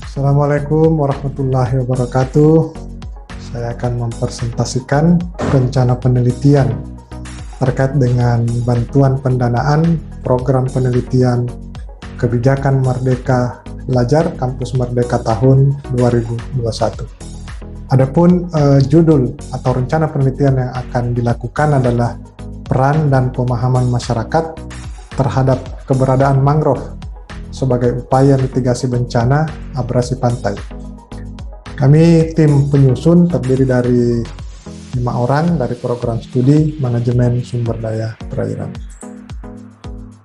Assalamualaikum warahmatullahi wabarakatuh. Saya akan mempresentasikan rencana penelitian terkait dengan bantuan pendanaan program penelitian kebijakan Merdeka Belajar Kampus Merdeka tahun 2021. Adapun judul atau rencana penelitian yang akan dilakukan adalah peran dan pemahaman masyarakat terhadap keberadaan mangrove sebagai upaya mitigasi bencana abrasi pantai. Kami tim penyusun terdiri dari 5 orang dari program studi manajemen sumber daya perairan.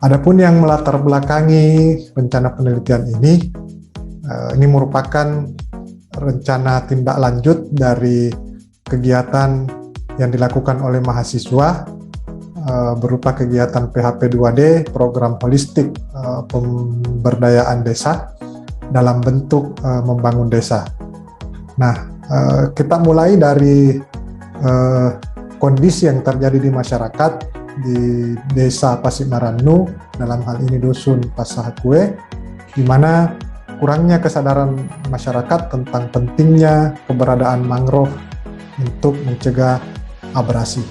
Adapun yang melatar belakangi rencana penelitian ini merupakan rencana tindak lanjut dari kegiatan yang dilakukan oleh mahasiswa berupa kegiatan PHP 2D, program holistik pemberdayaan desa dalam bentuk membangun desa. Nah, kita mulai dari kondisi yang terjadi di masyarakat di Desa Pasikmarannu, dalam hal ini Dusun Pasahakue, di mana kurangnya kesadaran masyarakat tentang pentingnya keberadaan mangrove untuk mencegah abrasi.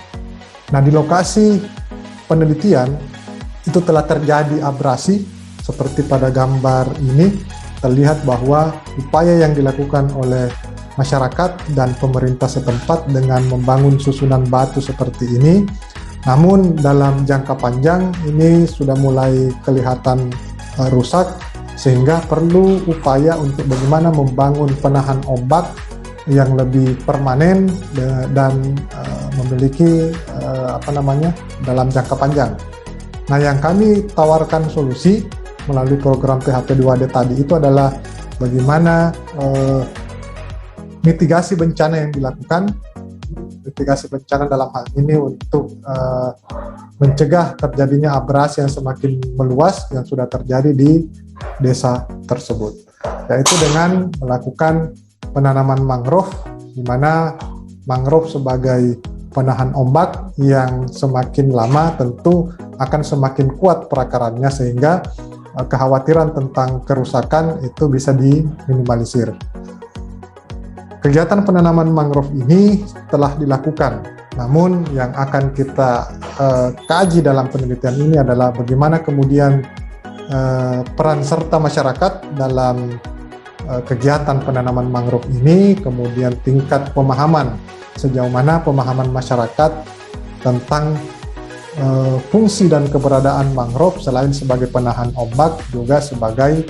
Nah, di lokasi penelitian itu telah terjadi abrasi seperti pada gambar ini. Terlihat bahwa upaya yang dilakukan oleh masyarakat dan pemerintah setempat dengan membangun susunan batu seperti ini, namun dalam jangka panjang ini sudah mulai kelihatan rusak, sehingga perlu upaya untuk bagaimana membangun penahan ombak yang lebih permanen dan memiliki dalam jangka panjang. Nah, yang kami tawarkan solusi melalui program PHP 2D tadi itu adalah bagaimana mitigasi bencana yang dilakukan, mitigasi bencana dalam hal ini untuk mencegah terjadinya abrasi yang semakin meluas yang sudah terjadi di desa tersebut, yaitu dengan melakukan penanaman mangrove, di mana mangrove sebagai penahan ombak yang semakin lama tentu akan semakin kuat perakarannya, sehingga kekhawatiran tentang kerusakan itu bisa diminimalisir. Kegiatan penanaman mangrove ini telah dilakukan, namun yang akan kita kaji dalam penelitian ini adalah bagaimana kemudian peran serta masyarakat dalam kegiatan penanaman mangrove ini, kemudian tingkat pemahaman, sejauh mana pemahaman masyarakat tentang fungsi dan keberadaan mangrove selain sebagai penahan ombak juga sebagai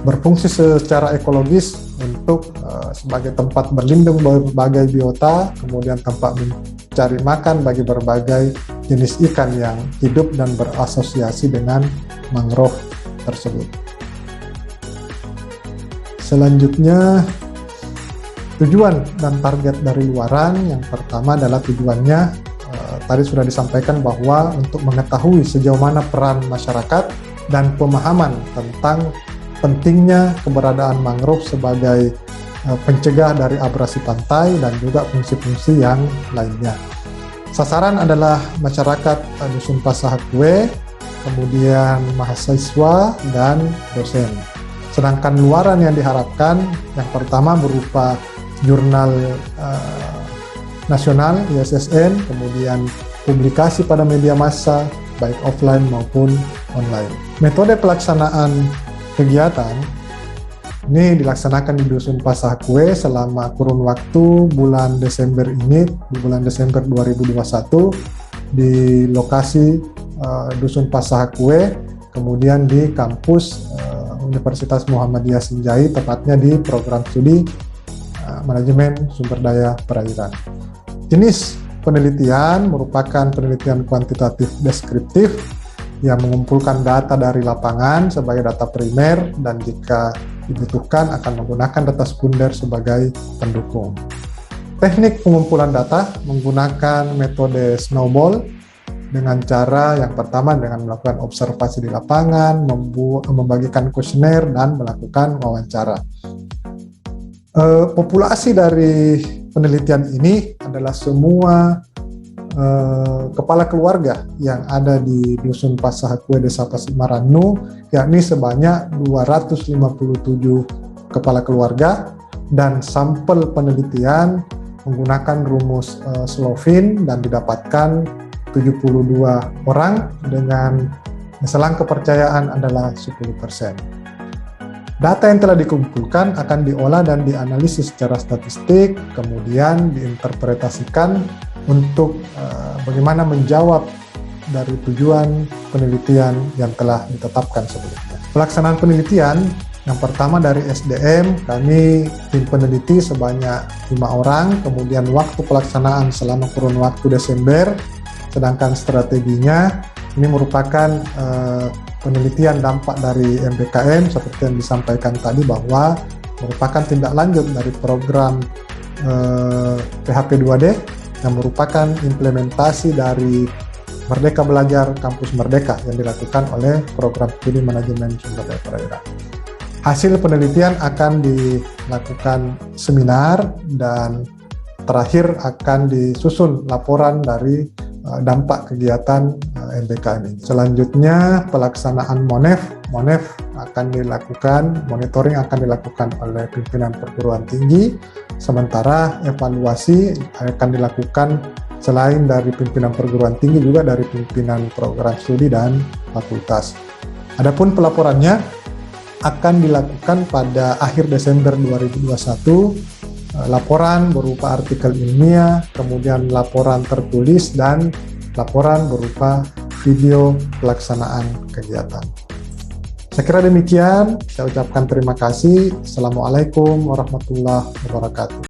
berfungsi secara ekologis untuk sebagai tempat berlindung berbagai biota, kemudian tempat mencari makan bagi berbagai jenis ikan yang hidup dan berasosiasi dengan mangrove tersebut. Selanjutnya, tujuan dan target dari luaran. Yang pertama adalah tujuannya tadi sudah disampaikan bahwa untuk mengetahui sejauh mana peran masyarakat dan pemahaman tentang pentingnya keberadaan mangrove sebagai pencegah dari abrasi pantai dan juga fungsi-fungsi yang lainnya. Sasaran adalah masyarakat Dusun Pasahakue, kemudian mahasiswa dan dosen. Sedangkan luaran yang diharapkan yang pertama berupa jurnal nasional ISSN, kemudian publikasi pada media massa baik offline maupun online. Metode pelaksanaan kegiatan ini dilaksanakan di Dusun Pasahakue selama kurun waktu bulan Desember ini, di bulan Desember 2021 di lokasi Dusun Pasahakue, kemudian di kampus Universitas Muhammadiyah Sinjai, tepatnya di program studi manajemen sumber daya perairan. Jenis penelitian merupakan penelitian kuantitatif deskriptif yang mengumpulkan data dari lapangan sebagai data primer dan jika dibutuhkan akan menggunakan data sekunder sebagai pendukung. Teknik pengumpulan data menggunakan metode snowball dengan cara yang pertama dengan melakukan observasi di lapangan, membagikan kuesioner, dan melakukan wawancara. Populasi dari penelitian ini adalah semua kepala keluarga yang ada di Dusun Pasahakue, Desa Pasikmarannu, yakni sebanyak 257 kepala keluarga, dan sampel penelitian menggunakan rumus Slovin dan didapatkan 72 orang dengan selang kepercayaan adalah 10%. Data yang telah dikumpulkan akan diolah dan dianalisis secara statistik, kemudian diinterpretasikan untuk bagaimana menjawab dari tujuan penelitian yang telah ditetapkan sebelumnya. Pelaksanaan penelitian yang pertama dari SDM, kami tim peneliti sebanyak 5 orang, kemudian waktu pelaksanaan selama kurun waktu Desember, sedangkan strateginya ini merupakan penelitian dampak dari MBKM seperti yang disampaikan tadi, bahwa merupakan tindak lanjut dari program PHP 2D yang merupakan implementasi dari Merdeka Belajar Kampus Merdeka yang dilakukan oleh Program Studi Manajemen Sumber Daya Perairan. Hasil penelitian akan dilakukan seminar dan terakhir akan disusun laporan dari dampak kegiatan MBKM ini. Selanjutnya pelaksanaan MONEF akan dilakukan, monitoring akan dilakukan oleh pimpinan perguruan tinggi, sementara evaluasi akan dilakukan selain dari pimpinan perguruan tinggi juga dari pimpinan program studi dan fakultas. Adapun pelaporannya akan dilakukan pada akhir Desember 2021, laporan berupa artikel ilmiah, kemudian laporan tertulis, dan laporan berupa video pelaksanaan kegiatan. Saya kira demikian, saya ucapkan terima kasih. Assalamualaikum warahmatullahi wabarakatuh.